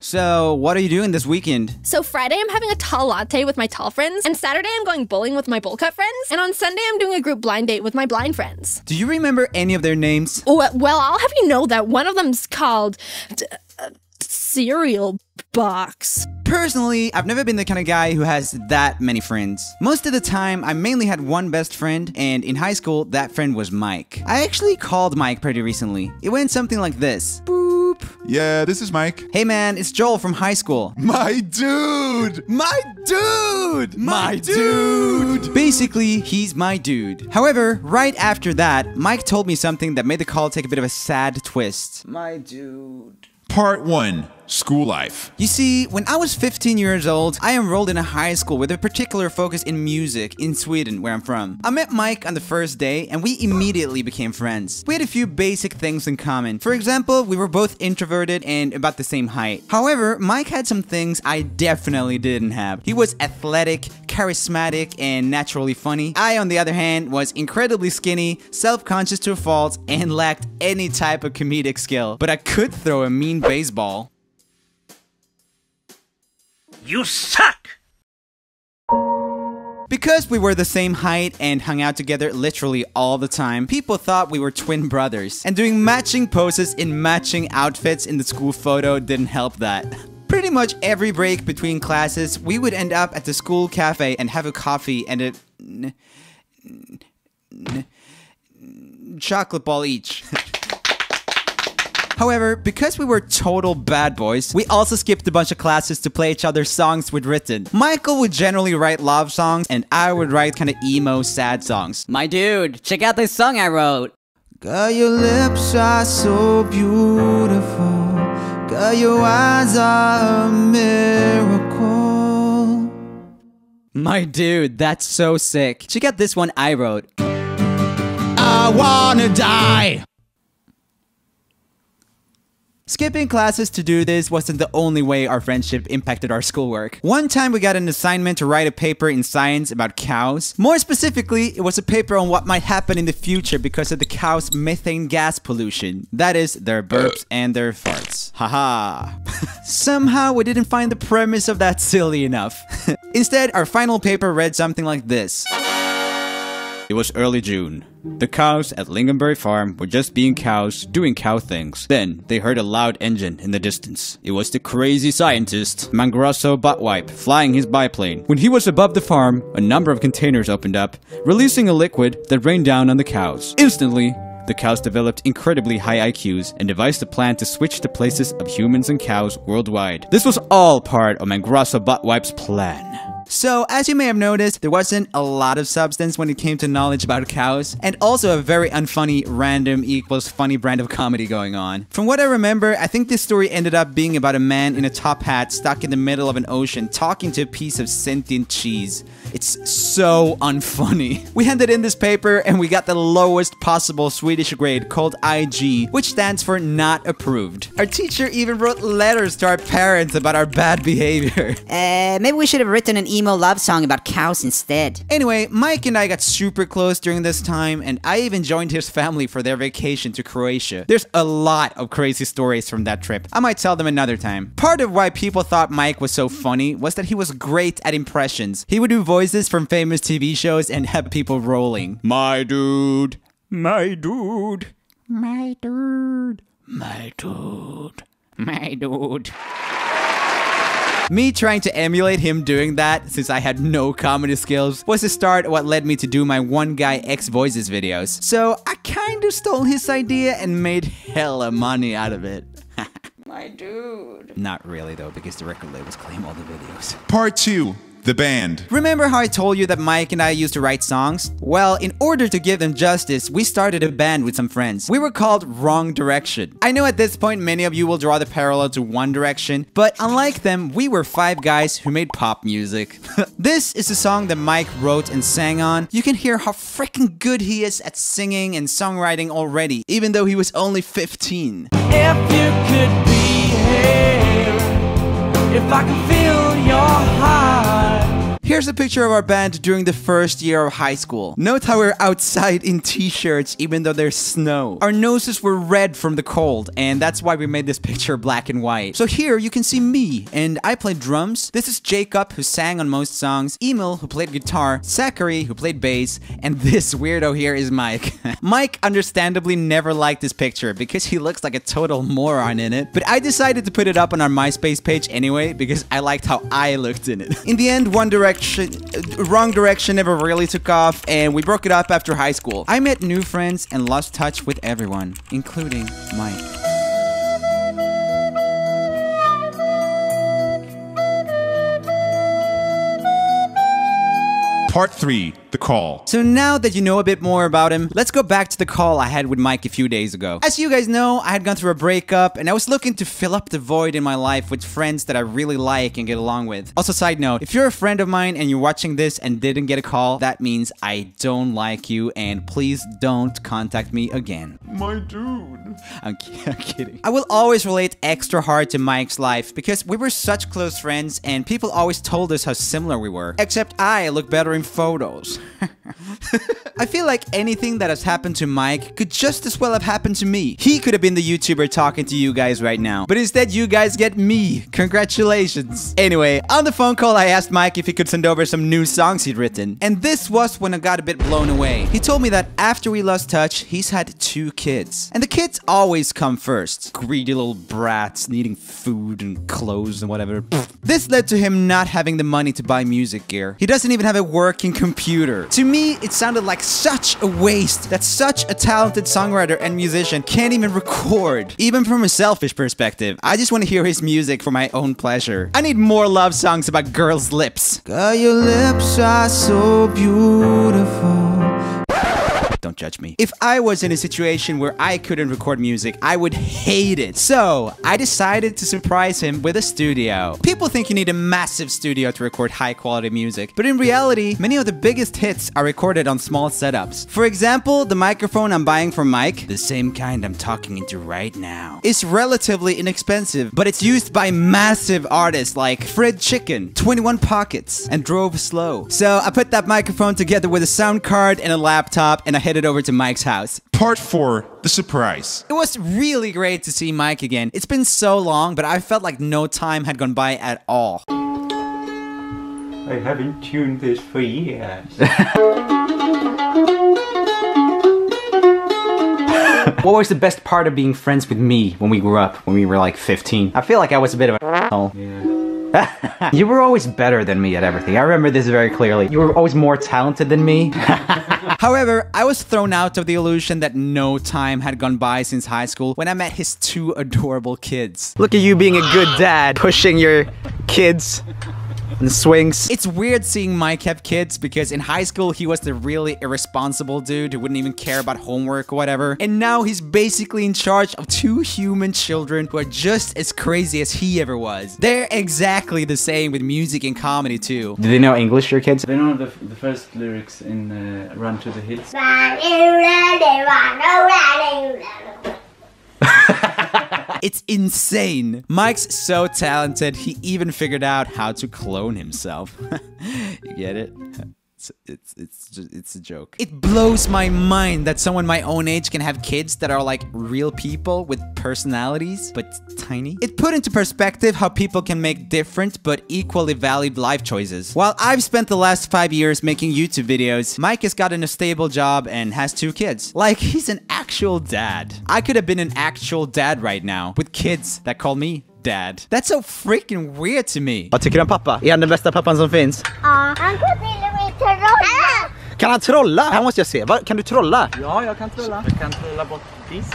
So, what are you doing this weekend? So Friday I'm having a tall latte with my tall friends, and Saturday I'm going bowling with my bowl cut friends, and on Sunday I'm doing a group blind date with my blind friends. Do you remember any of their names? Well, I'll have you know that one of them's called Cereal Box. Personally, I've never been the kind of guy who has that many friends. Most of the time, I mainly had one best friend, and in high school, that friend was Mike. I actually called Mike pretty recently. It went something like this. Boop. Yeah, this is Mike. Hey man, it's Joel from high school. My dude! My dude! My dude! Basically, he's my dude. However, right after that, Mike told me something that made the call take a bit of a sad twist. My dude. Part 1. School life. You see, when I was 15 years old, I enrolled in a high school with a particular focus in music in Sweden, where I'm from. I met Mike on the first day, and we immediately became friends. We had a few basic things in common. For example, we were both introverted and about the same height. However, Mike had some things I definitely didn't have. He was athletic, charismatic, and naturally funny. I, on the other hand, was incredibly skinny, self-conscious to a fault, and lacked any type of comedic skill. But I could throw a mean baseball. You suck! Because we were the same height and hung out together literally all the time, people thought we were twin brothers. And doing matching poses in matching outfits in the school photo didn't help that. Pretty much every break between classes, we would end up at the school cafe and have a coffee and a chocolate ball each. However, because we were total bad boys, we also skipped a bunch of classes to play each other's songs we'd written. Michael would generally write love songs, and I would write kind of emo, sad songs. My dude, check out this song I wrote. Girl, your lips are so beautiful. Girl, your eyes are a miracle. My dude, that's so sick. Check out this one I wrote. I wanna die. Skipping classes to do this wasn't the only way our friendship impacted our schoolwork. One time we got an assignment to write a paper in science about cows. More specifically, it was a paper on what might happen in the future because of the cows' methane gas pollution. That is, their burps and their farts. Haha. Somehow we didn't find the premise of that silly enough. Instead, our final paper read something like this. It was early June. The cows at Lingonberry Farm were just being cows, doing cow things. Then, they heard a loud engine in the distance. It was the crazy scientist, Mangrosso Buttwipe, flying his biplane. When he was above the farm, a number of containers opened up, releasing a liquid that rained down on the cows. Instantly, the cows developed incredibly high IQs and devised a plan to switch the places of humans and cows worldwide. This was all part of Mangrosso Buttwipe's plan. So, as you may have noticed, there wasn't a lot of substance when it came to knowledge about cows, and also a very unfunny random equals funny brand of comedy going on. From what I remember, I think this story ended up being about a man in a top hat stuck in the middle of an ocean talking to a piece of sentient cheese. It's so unfunny. We handed in this paper and we got the lowest possible Swedish grade called IG, which stands for not approved. Our teacher even wrote letters to our parents about our bad behavior. Maybe we should have written an emo love song about cows instead. Anyway, Mike and I got super close during this time, and I even joined his family for their vacation to Croatia. There's a lot of crazy stories from that trip. I might tell them another time. Part of why people thought Mike was so funny was that he was great at impressions. He would do voices from famous TV shows and have people rolling. My dude. My dude. My dude. My dude. My dude. Me trying to emulate him doing that, since I had no comedy skills, was the start of what led me to do my One Guy X Voices videos. So I kinda stole his idea and made hella money out of it. My dude. Not really though, because the record labels claim all the videos. Part 2. The band. Remember how I told you that Mike and I used to write songs? Well, in order to give them justice, we started a band with some friends. We were called Wrong Direction. I know at this point many of you will draw the parallel to One Direction, but unlike them, we were 5 guys who made pop music. This is a song that Mike wrote and sang on. You can hear how freaking good he is at singing and songwriting already, even though he was only 15. If you could be here, if I could feel your heart. Here's a picture of our band during the first year of high school. Note how we're outside in t-shirts even though there's snow. Our noses were red from the cold, and that's why we made this picture black and white. So here you can see me, and I played drums. This is Jacob, who sang on most songs, Emil, who played guitar, Zachary, who played bass, and this weirdo here is Mike. Mike understandably never liked this picture because he looks like a total moron in it, but I decided to put it up on our MySpace page anyway because I liked how I looked in it. In the end, Wrong Direction never really took off, and we broke it up after high school. I met new friends and lost touch with everyone, including Mike. Part 3, the call. So now that you know a bit more about him, let's go back to the call I had with Mike a few days ago. As you guys know, I had gone through a breakup and I was looking to fill up the void in my life with friends that I really like and get along with. Also, side note, if you're a friend of mine and you're watching this and didn't get a call, that means I don't like you, and please don't contact me again. My dude. I'm kidding. I will always relate extra hard to Mike's life because we were such close friends and people always told us how similar we were. Except I look better in photos. I feel like anything that has happened to Mike could just as well have happened to me. He could have been the YouTuber talking to you guys right now, but instead you guys get me. Congratulations. Anyway, on the phone call I asked Mike if he could send over some new songs he'd written, and this was when I got a bit blown away. He told me that after we lost touch, he's had 2 kids, and the kids always come first. Greedy little brats needing food and clothes and whatever. This led to him not having the money to buy music gear. He doesn't even have a working computer. To me, it sounded like such a waste that such a talented songwriter and musician can't even record. Even from a selfish perspective, I just want to hear his music for my own pleasure. I need more love songs about girls' lips. Girl, your lips are so beautiful. Don't judge me. If I was in a situation where I couldn't record music, I would hate it. So I decided to surprise him with a studio. People think you need a massive studio to record high quality music, but in reality, many of the biggest hits are recorded on small setups. For example, the microphone I'm buying from Mike, the same kind I'm talking into right now, is relatively inexpensive, but it's used by massive artists like Fred Chicken, 21 Pockets, and Drove Slow. So I put that microphone together with a sound card and a laptop, and I headed over to Mike's house. Part 4, the surprise. It was really great to see Mike again. It's been so long, but I felt like no time had gone by at all. I haven't tuned this for years. What was the best part of being friends with me when we grew up, when we were like 15? I feel like I was a bit of an asshole. Yeah. You were always better than me at everything. I remember this very clearly. You were always more talented than me. However, I was thrown out of the illusion that no time had gone by since high school when I met his 2 adorable kids. Look at you being a good dad, pushing your kids in the swings. It's weird seeing Mike have kids because in high school he was the really irresponsible dude who wouldn't even care about homework or whatever. And now he's basically in charge of 2 human children who are just as crazy as he ever was. They're exactly the same with music and comedy too. Do they know English, your kids? They know the first lyrics in Run to the Hills. It's insane. Mike's so talented, he even figured out how to clone himself. You get it? It's a joke. It blows my mind that someone my own age can have kids that are like real people with personalities, but tiny. It put into perspective how people can make different but equally valid life choices. While I've spent the last 5 years making YouTube videos, Mike has gotten a stable job and has 2 kids. Like, he's an actual dad. I could have been an actual dad right now, with kids that call me dad. That's so freaking weird to me. Vad tycker du om pappa? Är han den bästa pappan som finns? Ja, han kan till och med trolla. Kan han trolla? Här måste jag se. Kan du trolla? Ja, jag kan trolla. Jag kan trolla bort is.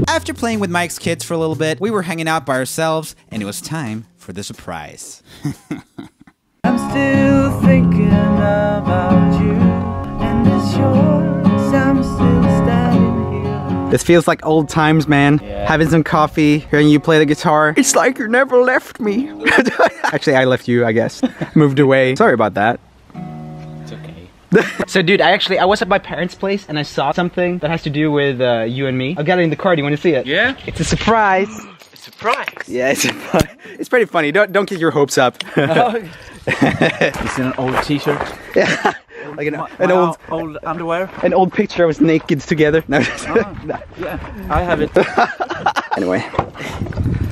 After playing with Mike's kids for a little bit, we were hanging out by ourselves, and it was time for the surprise. I'm still thinking about you, and it's yours. I'm still standing here. This feels like old times, man. Yeah. Having some coffee, hearing you play the guitar. It's like you never left me. Actually, I left you, I guess. Moved away. Sorry about that. So dude, I was at my parents' place and I saw something that has to do with you and me. I've got it in the car. Do you want to see it? Yeah. It's a surprise. surprise. Yeah, it's pretty funny. Don't get your hopes up. It's in an old t-shirt. Yeah, like an old underwear. An old picture of us naked together. No, No. Yeah, I have it. Anyway.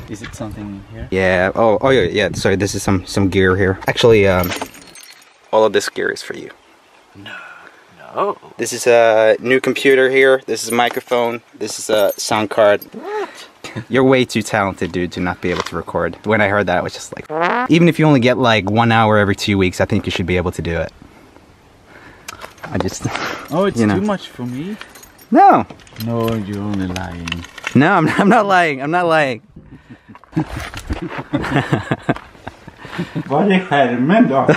Is it something here? Yeah. Oh yeah. Sorry, this is some gear here. Actually, all of this gear is for you. No. This is a new computer here. This is a microphone. This is a sound card. What? You're way too talented, dude, to not be able to record. When I heard that, I was just like, even if you only get like 1 hour every 2 weeks, I think you should be able to do it. I just. Oh, it's you know. too much for me. No. No, you're only lying. No, I'm not lying. I'm not lying. Vad i skärmen då?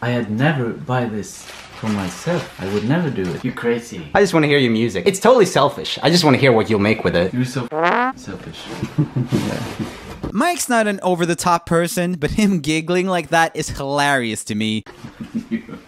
I had never buy this for myself. I would never do it. You crazy. I just want to hear your music. It's totally selfish. I just want to hear what you'll make with it. You're so selfish. Mike's not an over-the-top person, but him giggling like that is hilarious to me.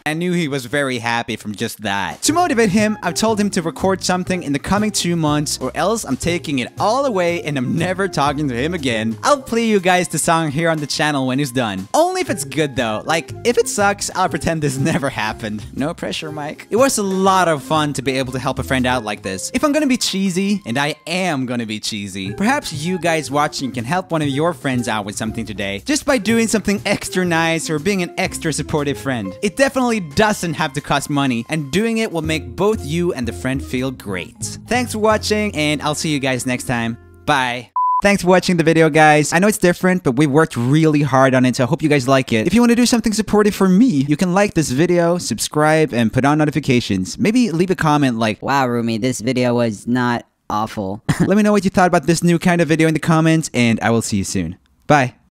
I knew he was very happy from just that. To motivate him, I've told him to record something in the coming 2 months, or else I'm taking it all away and I'm never talking to him again. I'll play you guys the song here on the channel when he's done. Only if it's good though. Like, if it sucks, I'll pretend this never happened. No pressure, Mike. It was a lot of fun to be able to help a friend out like this. If I'm gonna be cheesy, and I am gonna be cheesy, perhaps you guys watching can help one of your friends out with something today, just by doing something extra nice or being an extra supportive friend. It definitely doesn't have to cost money, and doing it will make both you and the friend feel great. Thanks for watching, and I'll see you guys next time. Bye. Thanks for watching the video, guys. I know it's different, but we worked really hard on it, so I hope you guys like it. If you want to do something supportive for me, you can like this video, subscribe, and put on notifications. Maybe leave a comment like, Wow, Rumi, this video was not awful. let me know what you thought about this new kind of video in the comments, and I will see you soon. Bye.